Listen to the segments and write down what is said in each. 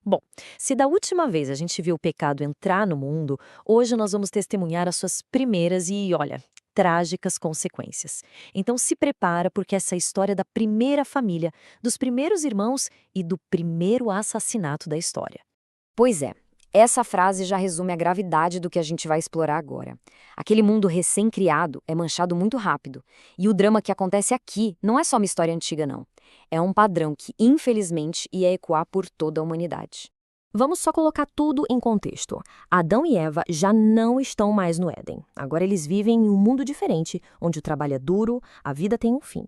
Bom, se da última vez a gente viu o pecado entrar no mundo, hoje nós vamos testemunhar as suas primeiras e, olha, trágicas consequências. Então se prepara porque essa história da primeira família, dos primeiros irmãos e do primeiro assassinato da história. Pois é, essa frase já resume a gravidade do que a gente vai explorar agora. Aquele mundo recém-criado é manchado muito rápido, e o drama que acontece aqui não é só uma história antiga, não. É um padrão que, infelizmente, ia ecoar por toda a humanidade. Vamos só colocar tudo em contexto. Adão e Eva já não estão mais no Éden. Agora eles vivem em um mundo diferente, onde o trabalho é duro, a vida tem um fim.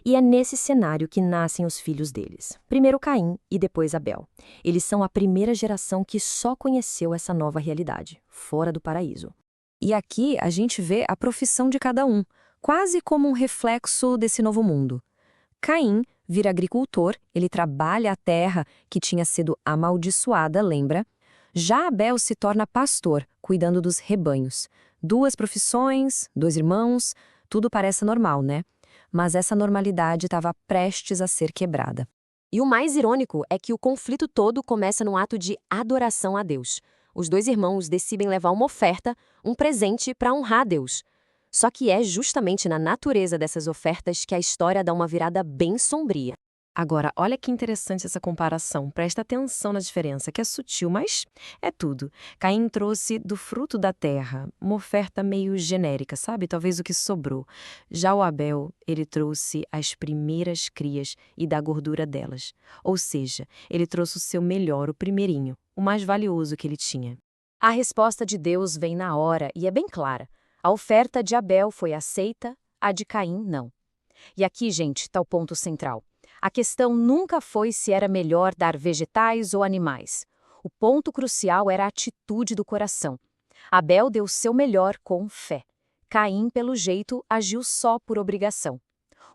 E é nesse cenário que nascem os filhos deles. Primeiro Caim e depois Abel. Eles são a primeira geração que só conheceu essa nova realidade, fora do paraíso. E aqui a gente vê a profissão de cada um, quase como um reflexo desse novo mundo. Caim vira agricultor, ele trabalha a terra que tinha sido amaldiçoada, lembra? Já Abel se torna pastor, cuidando dos rebanhos. Duas profissões, dois irmãos, tudo parece normal, né? Mas essa normalidade estava prestes a ser quebrada. E o mais irônico é que o conflito todo começa num ato de adoração a Deus. Os dois irmãos decidem levar uma oferta, um presente para honrar a Deus. Só que é justamente na natureza dessas ofertas que a história dá uma virada bem sombria. Agora, olha que interessante essa comparação. Presta atenção na diferença, que é sutil, mas é tudo. Caim trouxe do fruto da terra, uma oferta meio genérica, sabe? Talvez o que sobrou. Já o Abel, ele trouxe as primeiras crias e da gordura delas. Ou seja, ele trouxe o seu melhor, o primeirinho, o mais valioso que ele tinha. A resposta de Deus vem na hora e é bem clara. A oferta de Abel foi aceita, a de Caim não. E aqui, gente, está o ponto central. A questão nunca foi se era melhor dar vegetais ou animais. O ponto crucial era a atitude do coração. Abel deu seu melhor com fé. Caim, pelo jeito, agiu só por obrigação.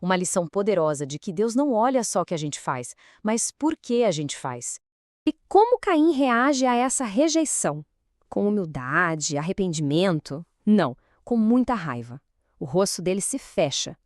Uma lição poderosa de que Deus não olha só o que a gente faz, mas por que a gente faz. E como Caim reage a essa rejeição? Com humildade, arrependimento? Não, com muita raiva. O rosto dele se fecha.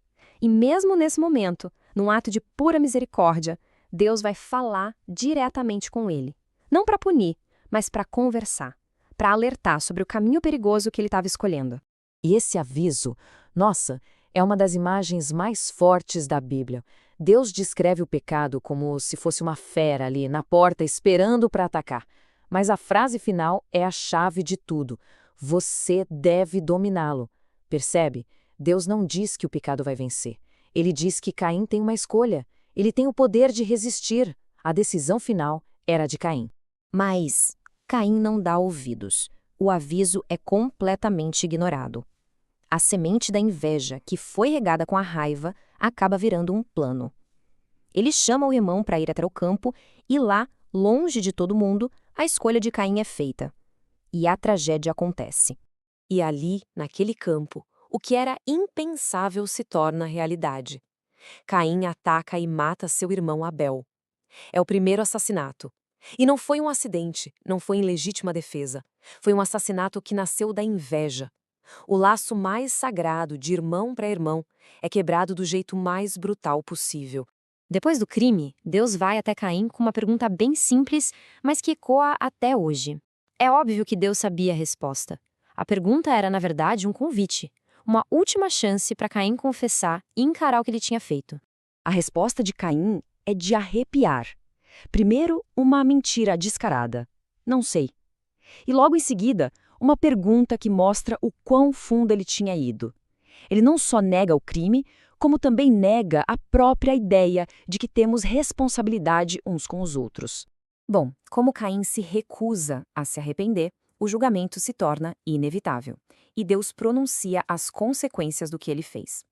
E mesmo nesse momento, num ato de pura misericórdia, Deus vai falar diretamente com ele. Não para punir, mas para conversar, para alertar sobre o caminho perigoso que ele estava escolhendo. E esse aviso, nossa, é uma das imagens mais fortes da Bíblia. Deus descreve o pecado como se fosse uma fera ali na porta esperando para atacar. Mas a frase final é a chave de tudo. Você deve dominá-lo. Percebe? Deus não diz que o pecado vai vencer. Ele diz que Caim tem uma escolha. Ele tem o poder de resistir. A decisão final era de Caim. Mas Caim não dá ouvidos. O aviso é completamente ignorado. A semente da inveja, que foi regada com a raiva, acaba virando um plano. Ele chama o irmão para ir até o campo e lá, longe de todo mundo, a escolha de Caim é feita. E a tragédia acontece. E ali, naquele campo, o que era impensável se torna realidade. Caim ataca e mata seu irmão Abel. É o primeiro assassinato. E não foi um acidente, não foi em legítima defesa. Foi um assassinato que nasceu da inveja. O laço mais sagrado de irmão para irmão é quebrado do jeito mais brutal possível. Depois do crime, Deus vai até Caim com uma pergunta bem simples, mas que ecoa até hoje. É óbvio que Deus sabia a resposta. A pergunta era, na verdade, um convite. Uma última chance para Caim confessar e encarar o que ele tinha feito. A resposta de Caim é de arrepiar. Primeiro, uma mentira descarada. Não sei. E logo em seguida, uma pergunta que mostra o quão fundo ele tinha ido. Ele não só nega o crime, como também nega a própria ideia de que temos responsabilidade uns com os outros. Bom, como Caim se recusa a se arrepender, o julgamento se torna inevitável. E Deus pronuncia as consequências do que ele fez.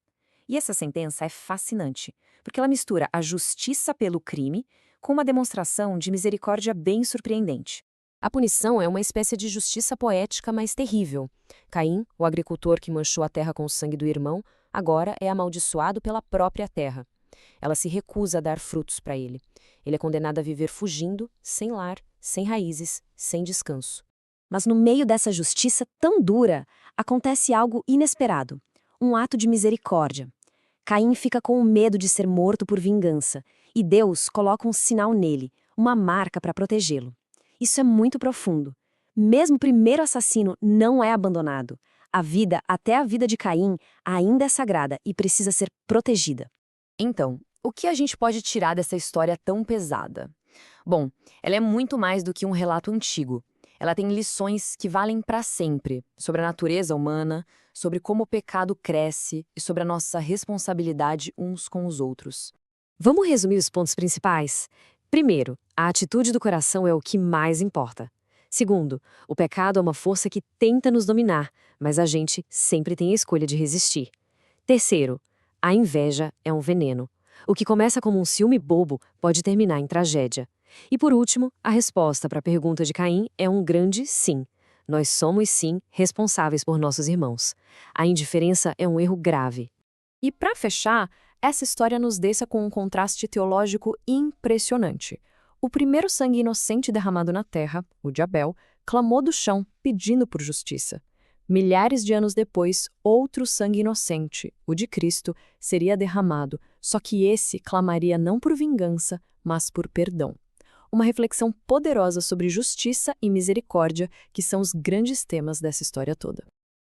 E essa sentença é fascinante, porque ela mistura a justiça pelo crime com uma demonstração de misericórdia bem surpreendente. A punição é uma espécie de justiça poética, mas terrível. Caim, o agricultor que manchou a terra com o sangue do irmão, agora é amaldiçoado pela própria terra. Ela se recusa a dar frutos para ele. Ele é condenado a viver fugindo, sem lar, sem raízes, sem descanso. Mas no meio dessa justiça tão dura, acontece algo inesperado. Um ato de misericórdia. Caim fica com o medo de ser morto por vingança, e Deus coloca um sinal nele, uma marca para protegê-lo. Isso é muito profundo. Mesmo o primeiro assassino não é abandonado. A vida, até a vida de Caim, ainda é sagrada e precisa ser protegida. Então, o que a gente pode tirar dessa história tão pesada? Bom, ela é muito mais do que um relato antigo. Ela tem lições que valem para sempre, sobre a natureza humana, sobre como o pecado cresce e sobre a nossa responsabilidade uns com os outros. Vamos resumir os pontos principais? Primeiro, a atitude do coração é o que mais importa. Segundo, o pecado é uma força que tenta nos dominar, mas a gente sempre tem a escolha de resistir. Terceiro, a inveja é um veneno. O que começa como um ciúme bobo pode terminar em tragédia. E por último, a resposta para a pergunta de Caim é um grande sim. Nós somos, sim, responsáveis por nossos irmãos. A indiferença é um erro grave. E para fechar, essa história nos deixa com um contraste teológico impressionante. O primeiro sangue inocente derramado na terra, o de Abel, clamou do chão, pedindo por justiça. Milhares de anos depois, outro sangue inocente, o de Cristo, seria derramado, só que esse clamaria não por vingança, mas por perdão. Uma reflexão poderosa sobre justiça e misericórdia, que são os grandes temas dessa história toda.